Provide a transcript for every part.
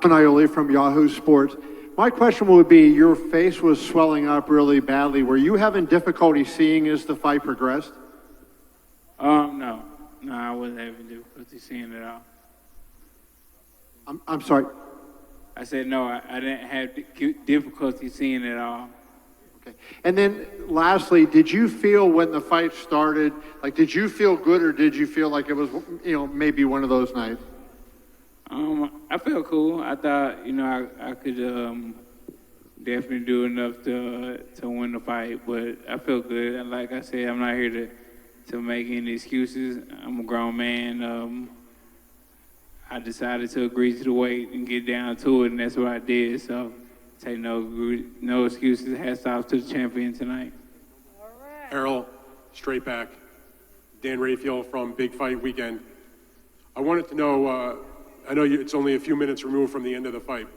Panayoli from Yahoo Sports. My question would be, your face was swelling up really badly. Were you having difficulty seeing as the fight progressed? No. No, I wasn't having difficulty seeing it all. I'm sorry. I said no, I didn't have difficulty seeing it all. Okay. And then lastly, did you feel when the fight started, like, did you feel good or did you feel like it was, maybe one of those nights? I felt cool. I thought, I could definitely do enough to win the fight, but I felt good. And like I said, I'm not here to make any excuses. I'm a grown man. I decided to agree to the weight and get down to it, and that's what I did. So, take no excuses. Hats off to the champion tonight. All right. Errol, straight back. Dan Raphael from Big Fight Weekend. I wanted to know, I know it's only a few minutes removed from the end of the fight.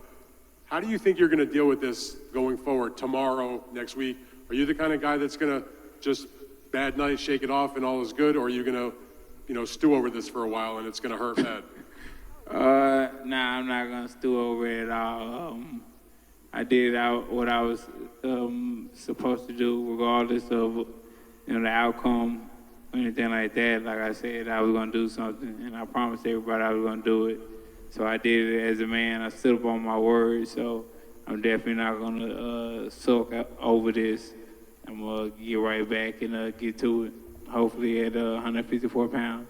How do you think you're going to deal with this going forward, tomorrow, next week? Are you the kind of guy that's going to just bad night, shake it off, and all is good, or are you going to, stew over this for a while and it's going to hurt bad? Nah, I'm not gonna stew over it at all. I did what I was supposed to do, regardless of the outcome or anything like that. Like I said, I was gonna do something, and I promised everybody I was gonna do it. So I did it as a man. I stood up on my word. So I'm definitely not gonna sulk over this. I'm gonna get right back and get to it. Hopefully at 154 pounds.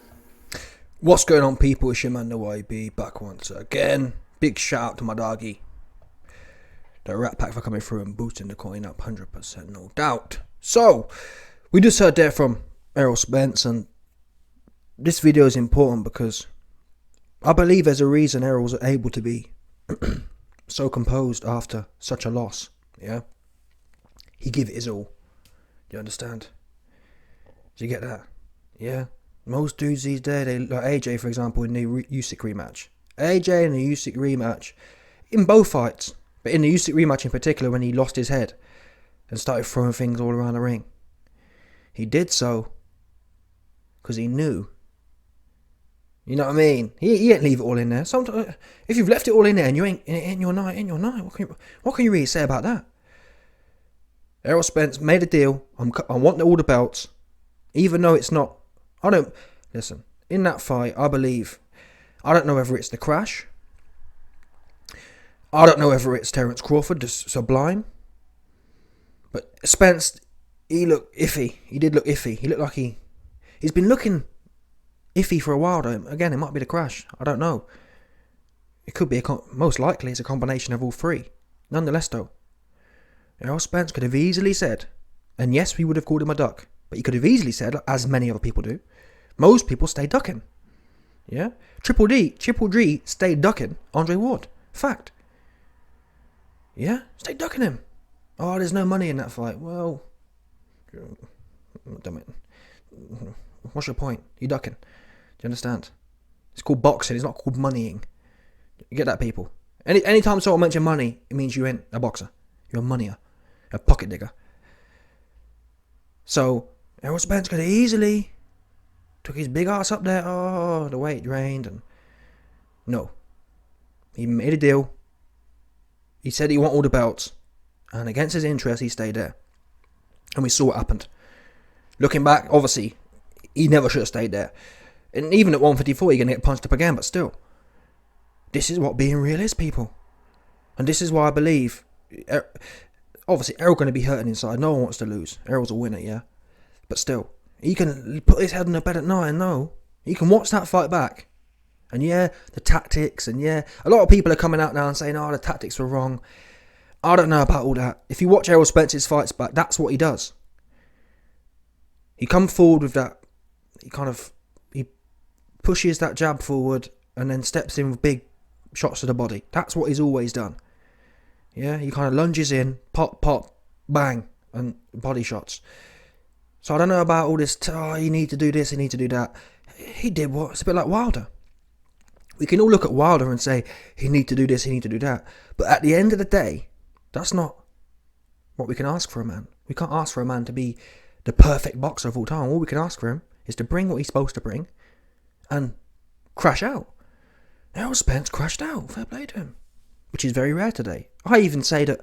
What's going on, people? It's your man, the YB, back once again. Big shout out to my doggy, the Rat Pack, for coming through and boosting the coin up 100%, no doubt. So, we just heard there from Errol Spence, and this video is important because I believe there's a reason Errol was able to be so composed after such a loss. Yeah, he gave it his all. Do you understand? Do you get that? Yeah. Most dudes these days, like AJ, for example, in the Usyk rematch. AJ in the Usyk rematch, in both fights, but in the Usyk rematch in particular, when he lost his head and started throwing things all around the ring, he did so because he knew. You know what I mean? He didn't leave it all in there. Sometimes, if you've left it all in there and you ain't in your night, what can you really say about that? Errol Spence made a deal. I want all the belts, even though it's not. Listen, in that fight, I don't know whether it's the crash. I don't know whether it's Terence Crawford, the sublime. But Spence, he looked iffy. He did look iffy. He looked like he's been looking iffy for a while, though. Again, it might be the crash. I don't know. It could be, most likely, it's a combination of all three. Nonetheless, though, Errol Spence could have easily said, and yes, we would have called him a duck, but he could have easily said, as many other people do, most people stay ducking. Yeah? Triple G stayed ducking Andre Ward. Fact. Yeah? Stay ducking him. Oh, there's no money in that fight. Well, damn it. What's your point? You're ducking. Do you understand? It's called boxing. It's not called moneying. You get that, people? Anytime someone mentions money, it means you ain't a boxer. You're a moneyer. A pocket digger. So, Errol Spence could have easily took his big ass up there. Oh, the weight drained. And no. He made a deal. He said he wanted all the belts. And against his interest, he stayed there. And we saw what happened. Looking back, obviously, he never should have stayed there. And even at 154, you're going to get punched up again. But still, this is what being real is, people. And this is why I believe... Obviously, Errol going to be hurting inside. No one wants to lose. Errol's a winner, yeah? But still, he can put his head on the bed at night and know. He can watch that fight back. And yeah, the tactics, and yeah, a lot of people are coming out now and saying, oh, the tactics were wrong. I don't know about all that. If you watch Errol Spence's fights back, that's what he does. He comes forward with that, he pushes that jab forward and then steps in with big shots to the body. That's what he's always done. Yeah, he kind of lunges in, pop, pop, bang, and body shots. So I don't know about all this, you need to do this, you need to do that. He did what? It's a bit like Wilder. We can all look at Wilder and say, he need to do this, he need to do that. But at the end of the day, that's not what we can ask for a man. We can't ask for a man to be the perfect boxer of all time. All we can ask for him is to bring what he's supposed to bring and crash out. Errol Spence crashed out. Fair play to him. which is very rare today. I even say that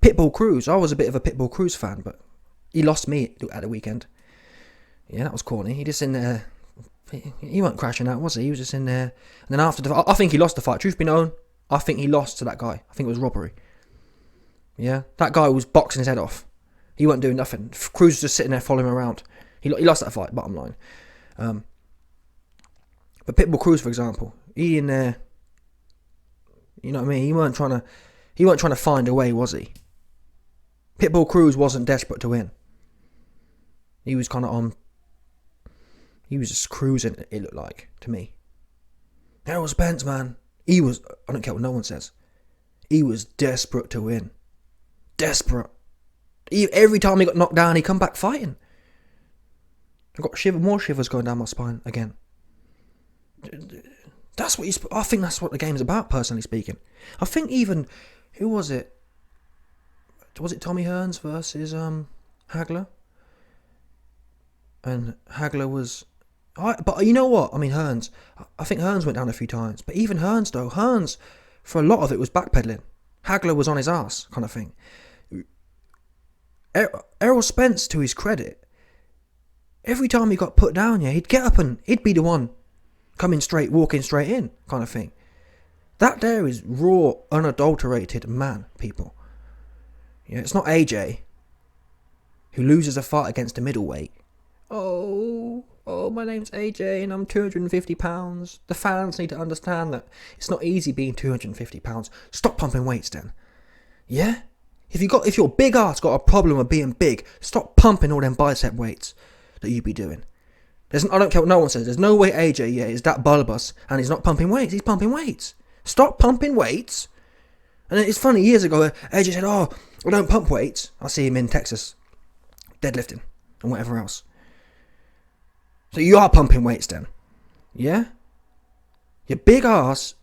Pitbull Cruz, I was a bit of a Pitbull Cruz fan, but he lost me at the weekend. Yeah, that was corny. He just in there, he wasn't crashing out, was he? He was just in there. And then after I think he lost the fight. Truth be known, I think he lost to that guy. I think it was robbery. Yeah, that guy was boxing his head off. He wasn't doing nothing. Cruz was just sitting there following him around. He lost that fight, bottom line. But Pitbull Cruz, for example, he in there, you know what I mean? He weren't trying to find a way, was he? Pitbull Cruz wasn't desperate to win. He was kind of on. He was just cruising, it looked like, to me. Errol Spence, man. He was, I don't care what no one says. He was desperate to win. Desperate. Every time he got knocked down, he come back fighting. I got more shivers going down my spine again. That's what I think that's what the game's about, personally speaking. I think even, who was it? Was it Tommy Hearns versus Hagler? And Hagler was... but you know what? I mean, Hearns. I think Hearns went down a few times. But even Hearns, though. Hearns, for a lot of it, was backpedaling. Hagler was on his ass, kind of thing. Errol Spence, to his credit, every time he got put down, yeah, he'd get up and he'd be the one coming straight, walking straight in, kind of thing. That there is raw, unadulterated man, people. Yeah, it's not AJ who loses a fight against a middleweight. Oh, my name's AJ and I'm 250 pounds. The fans need to understand that it's not easy being 250 pounds. Stop pumping weights then. Yeah? If your big ass got a problem with being big, stop pumping all them bicep weights that you be doing. I don't care what no one says. There's no way AJ, is that bulbous and he's not pumping weights. He's pumping weights. Stop pumping weights. And it's funny, years ago, AJ said, I don't pump weights. I see him in Texas, deadlifting and whatever else. So you are pumping weights then. Yeah? Your big ass,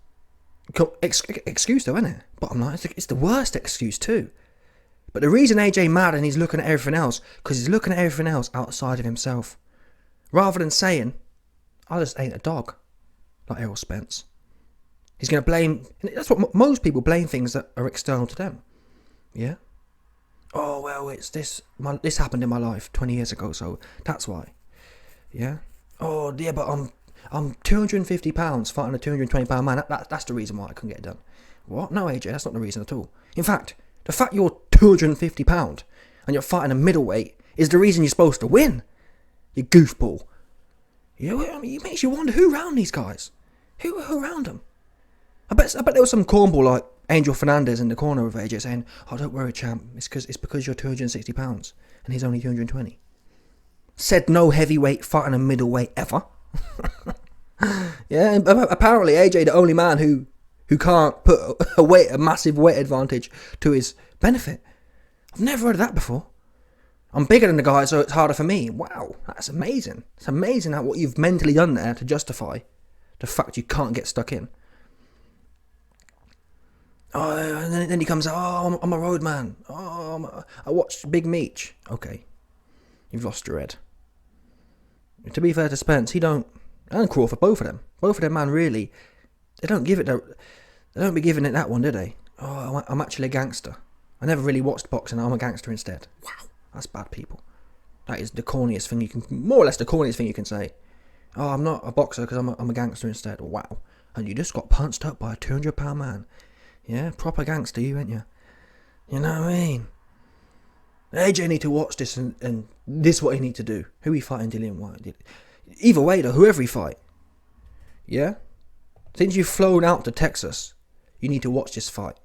excuse though, isn't it? Bottom line, it's the worst excuse too. But the reason AJ mad and he's looking at everything else, because he's looking at everything else outside of himself. Rather than saying, I just ain't a dog, like Errol Spence. He's going to blame, that's what most people blame, things that are external to them. Yeah? Oh, well, it's this happened in my life 20 years ago, so that's why. Yeah? Oh, yeah, but I'm 250 pounds fighting a 220 pound man. That's the reason why I couldn't get it done. What? No, AJ, that's not the reason at all. In fact, the fact you're 250 pound and you're fighting a middleweight is the reason you're supposed to win. You goofball. It makes you wonder who around these guys. Who around them? I bet there was some cornball like Angel Fernandez in the corner of AJ saying, "Oh, don't worry, champ. It's because you're 260 pounds and he's only 220." Said no heavyweight fighting a middleweight ever. Yeah, apparently AJ the only man who can't put a massive weight advantage to his benefit. I've never heard of that before. I'm bigger than the guy, so it's harder for me. Wow, that's amazing. It's amazing what you've mentally done there to justify the fact you can't get stuck in. Oh, and then he comes out, I'm a road man. I watched Big Meech. Okay, you've lost your head. To be fair to Spence, and Crawford, both of them, man, really, they don't be giving it that one, do they? Oh, I'm actually a gangster. I never really watched boxing, I'm a gangster instead. Wow, that's bad, people. That is the corniest thing more or less the corniest thing you can say. Oh, I'm not a boxer because I'm a gangster instead. Wow, and you just got punched up by a 200-pound man. Yeah, proper gangster you, ain't you? You know what I mean? AJ need to watch this and this is what he need to do. Who he fighting, Dillian White? Either way though, whoever he fight. Yeah? Since you've flown out to Texas, you need to watch this fight.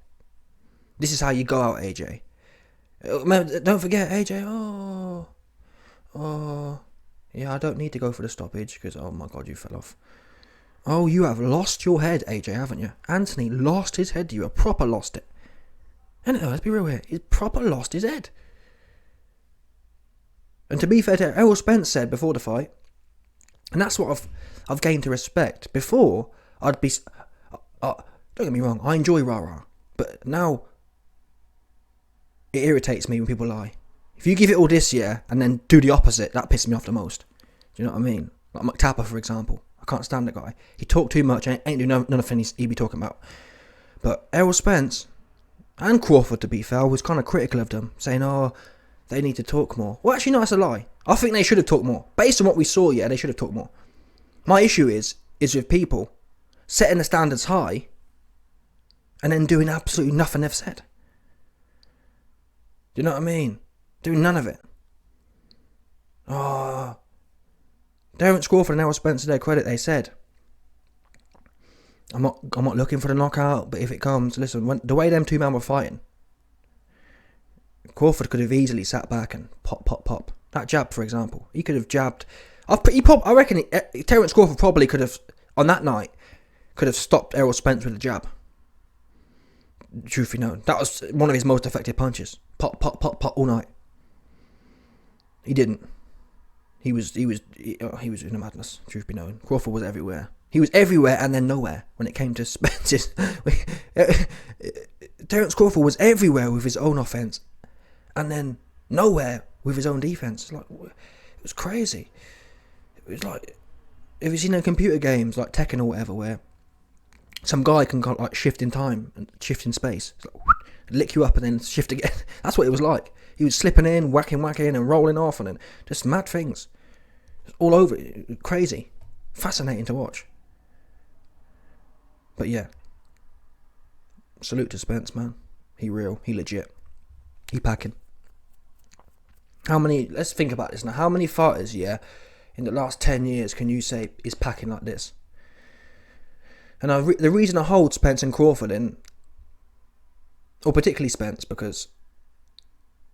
This is how you go out, AJ. Don't forget, AJ, yeah, I don't need to go for the stoppage because, oh my God, you fell off. Oh, you have lost your head, AJ, haven't you? Anthony lost his head. You have proper lost it. And let's be real here. He's proper lost his head. And to be fair to Errol Spence said before the fight, and that's what I've gained to respect. Before, I'd be... don't get me wrong, I enjoy rah-rah. But now, it irritates me when people lie. If you give it all this year and then do the opposite, that pisses me off the most. Do you know what I mean? Like McTapper, for example. I can't stand the guy. He talked too much and ain't doing nothing he'd be talking about. But Errol Spence and Crawford, to be fair, was kind of critical of them, saying, "Oh, they need to talk more." Well, actually, no, that's a lie. I think they should have talked more. Based on what we saw, yeah, they should have talked more. My issue is with people setting the standards high and then doing absolutely nothing they've said. Do you know what I mean? Doing none of it. Oh, Terence Crawford and Errol Spence, to their credit, they said, I'm not looking for the knockout, but if it comes, listen, the way them two men were fighting, Crawford could have easily sat back and pop. That jab, for example, he could have jabbed. I reckon Terence Crawford probably could have, on that night, could have stopped Errol Spence with a jab. Truth be known, that was one of his most effective punches. Pop all night. He didn't. He was in a madness. Truth be known, Crawford was everywhere. He was everywhere and then nowhere when it came to Spence's. Terence Crawford was everywhere with his own offense, and then nowhere with his own defense. Like, it was crazy. It was like, have you seen computer games like Tekken or whatever, where some guy can like shift in time and shift in space, like, lick you up and then shift again? That's what it was like. He was slipping in, whacking, and rolling off, and then just mad things all over. Crazy, fascinating to watch. But yeah, salute to Spence, man. He real, he legit, he packing. Let's think about this now. How many fighters, yeah, in the last 10 years can you say is packing like this? And the reason I hold Spence and Crawford in, or particularly Spence, because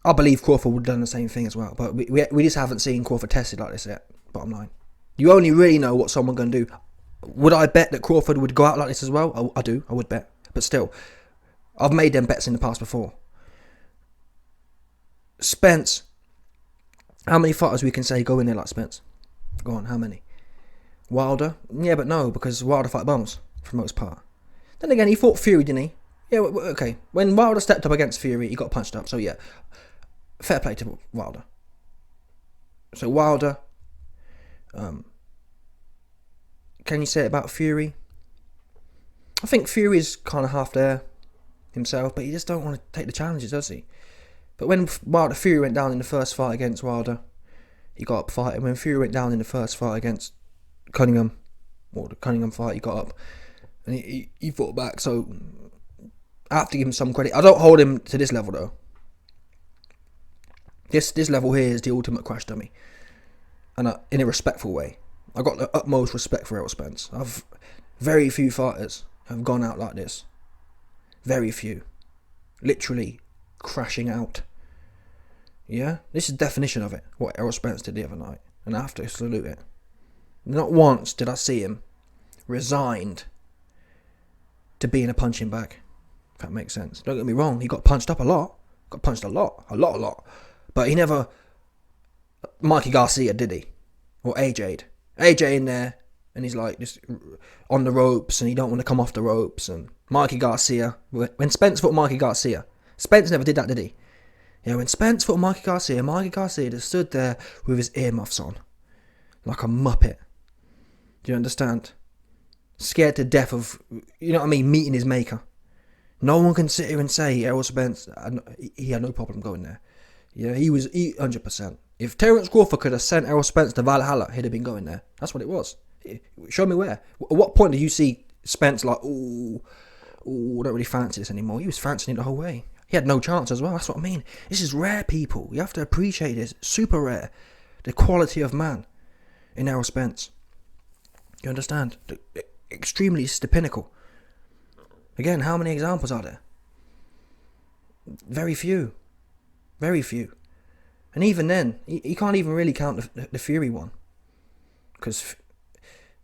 I believe Crawford would have done the same thing as well. But we just haven't seen Crawford tested like this yet, bottom line. You only really know what someone's going to do. Would I bet that Crawford would go out like this as well? I do, I would bet. But still, I've made them bets in the past before. Spence, how many fighters we can say go in there like Spence? Go on, how many? Wilder? Yeah, but no, because Wilder fight bums, for the most part. Then again, he fought Fury, didn't he? Yeah, okay. When Wilder stepped up against Fury, he got punched up. So yeah, fair play to Wilder. So Wilder, can you say it about Fury? I think Fury's kind of half there himself, but he just don't want to take the challenges, does he? But when Fury went down in the first fight against Wilder, he got up fighting. When Fury went down in the first fight against Cunningham, or the Cunningham fight, he got up and he fought back. So I have to give him some credit. I don't hold him to this level though. This level here is the ultimate crash dummy, and in a respectful way. I got the utmost respect for Errol Spence. Very few fighters have gone out like this. Very few, literally crashing out. Yeah, this is the definition of it. What Errol Spence did the other night, and I have to salute it. Not once did I see him resigned to being a punching bag. If that makes sense. Don't get me wrong. He got punched up a lot. Got punched a lot. But he never Mikey Garcia, did he? Or AJ'd. AJ in there, and he's like just on the ropes, and he don't want to come off the ropes. And Mikey Garcia, when Spence fought Mikey Garcia, Spence never did that, did he? Yeah, when Spence fought Mikey Garcia just stood there with his earmuffs on, like a muppet. Do you understand? Scared to death of, you know what I mean, meeting his maker. No one can sit here and say Errol Spence, he had no problem going there. Yeah, he 100%. If Terence Crawford could have sent Errol Spence to Valhalla, he'd have been going there. That's what it was. Show me where. At what point do you see Spence like, I don't really fancy this anymore? He was fancying it the whole way. He had no chance as well. That's what I mean. This is rare, people. You have to appreciate this. Super rare. The quality of man in Errol Spence. You understand? Extremely, it's the pinnacle. Again, how many examples are there? Very few. Very few. And even then, he can't even really count the Fury one. Because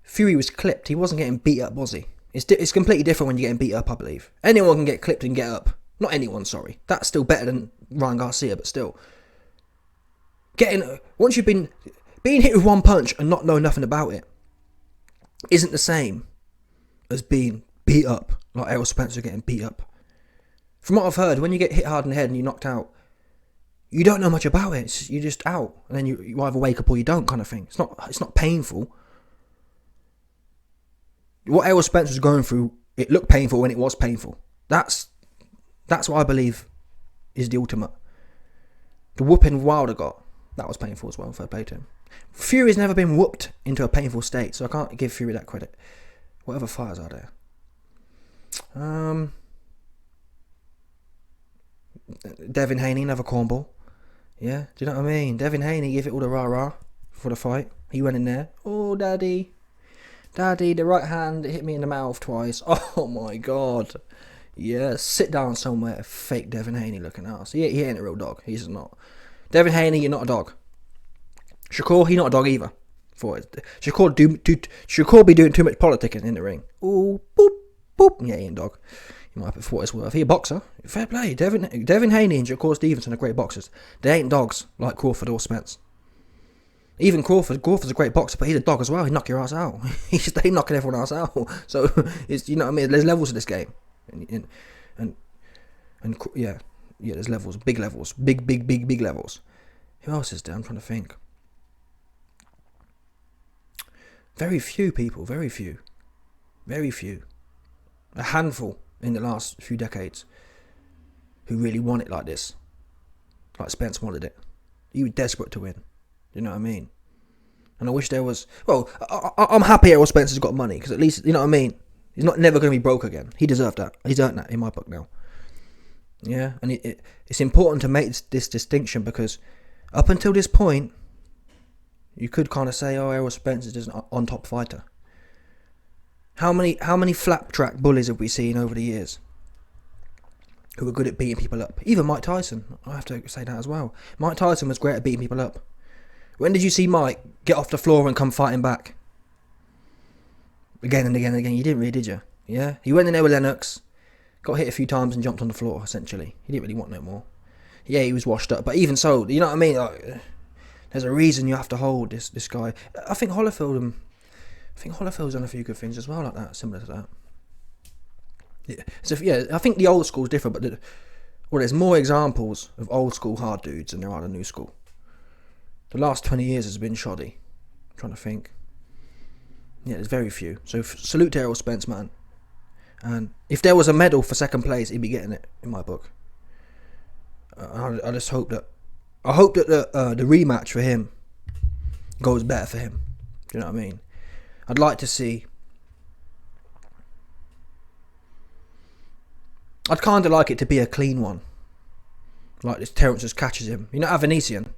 Fury was clipped. He wasn't getting beat up, was he? It's completely different when you're getting beat up, I believe. Anyone can get clipped and get up. Not anyone, sorry. That's still better than Ryan Garcia, but still. Once you've being hit with one punch and not know nothing about it, isn't the same as being beat up, like Errol Spence getting beat up. From what I've heard, when you get hit hard in the head and you're knocked out, you don't know much about it. You're just out, and then you either wake up or you don't, kind of thing. It's not painful. What Errol Spence was going through, it looked painful when it was painful. That's what I believe is the ultimate. The whooping Wilder got, that was painful as well. Fair play to him. Fury's never been whooped into a painful state, so I can't give Fury that credit. Whatever fighters are there. Devin Haney, another cornball. Yeah, do you know what I mean? Devin Haney gave it all the rah-rah for the fight. He went in there. Oh, daddy, the right hand hit me in the mouth twice. Oh my god. Yeah, sit down somewhere, fake Devin Haney looking ass. He ain't a real dog. He's not. Devin Haney, you're not a dog. Shakur, he not a dog either. Shakur be doing too much politicking in the ring. Ooh, boop, boop. Yeah, he ain't a dog. He might be for what it's worth. He a boxer. Fair play. Devin Haney and Shakur Stevenson are great boxers. They ain't dogs like Crawford or Spence. Even Crawford's a great boxer, but he's a dog as well. He'd knock your ass out. He's knocking everyone else out. So, it's, you know what I mean? There's levels to this game. And yeah, there's levels. Big levels. Big levels. Who else is there? I'm trying to think. Very few people. Very few. A handful in the last few decades who really want it like this. Like Spence wanted it. He was desperate to win. You know what I mean? And I wish there was... Well, I'm happy Errol Spence has got money, because at least, you know what I mean? He's never going to be broke again. He deserved that. He's earned that in my book now. Yeah? And it's important to make this distinction, because up until this point, you could kind of say, oh, Errol Spence is just an on-top fighter. How many flap-track bullies have we seen over the years who were good at beating people up? Even Mike Tyson. I have to say that as well. Mike Tyson was great at beating people up. When did you see Mike get off the floor and come fighting back? Again and again and again. You didn't really, did you? Yeah? He went in there with Lennox, got hit a few times and jumped on the floor, essentially. He didn't really want no more. Yeah, he was washed up. But even so, you know what I mean? Like, there's a reason you have to hold this guy. I think Holyfield's done a few good things as well like that, similar to that. Yeah, so yeah, I think the old school's different, but there's more examples of old school hard dudes than there are the new school. The last 20 years has been shoddy. I'm trying to think. Yeah, there's very few. So salute to Errol Spence, man. And if there was a medal for second place, he'd be getting it in my book. I just hope that the rematch for him goes better for him. Do you know what I mean? I'd like to see... I'd kind of like it to be a clean one. Like this Terence just catches him. You know, Avanesian.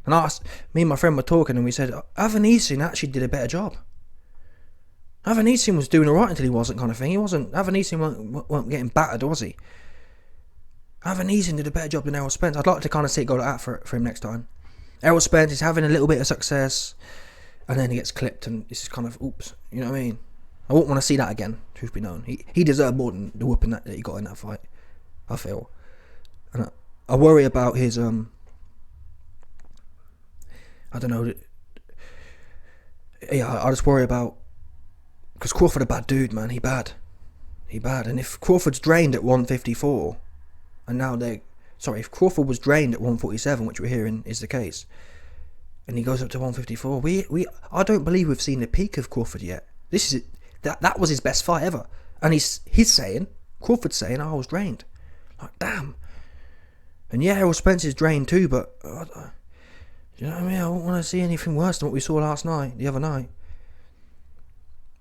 And me and my friend were talking and we said, Avanesian actually did a better job. Avanesian was doing alright until he wasn't, kind of thing. Avanesian wasn't getting battered, was he? Avanesian did a better job than Errol Spence. I'd like to kind of see it go like that for him next time. Errol Spence is having a little bit of success and then he gets clipped and it's just kind of, oops, you know what I mean? I wouldn't want to see that again, truth be known. He deserved more than the whooping that he got in that fight, I feel. And I worry about his, I don't know, yeah, I just worry about, because Crawford a bad dude, man, he bad. And if Crawford's drained at 154, and now if Crawford was drained at 147, which we're hearing is the case, and he goes up to 154, I don't believe we've seen the peak of Crawford yet. This is it. That was his best fight ever. And Crawford's saying, I was drained. Like, damn. And yeah, Errol Spence is drained too, but, you know what I mean? I wouldn't want to see anything worse than what we saw the other night.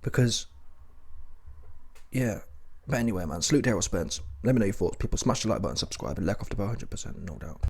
Because, yeah. But anyway, man, salute to Errol Spence. Let me know your thoughts, people. Smash the like button, subscribe, and like off the bar 100%, no doubt.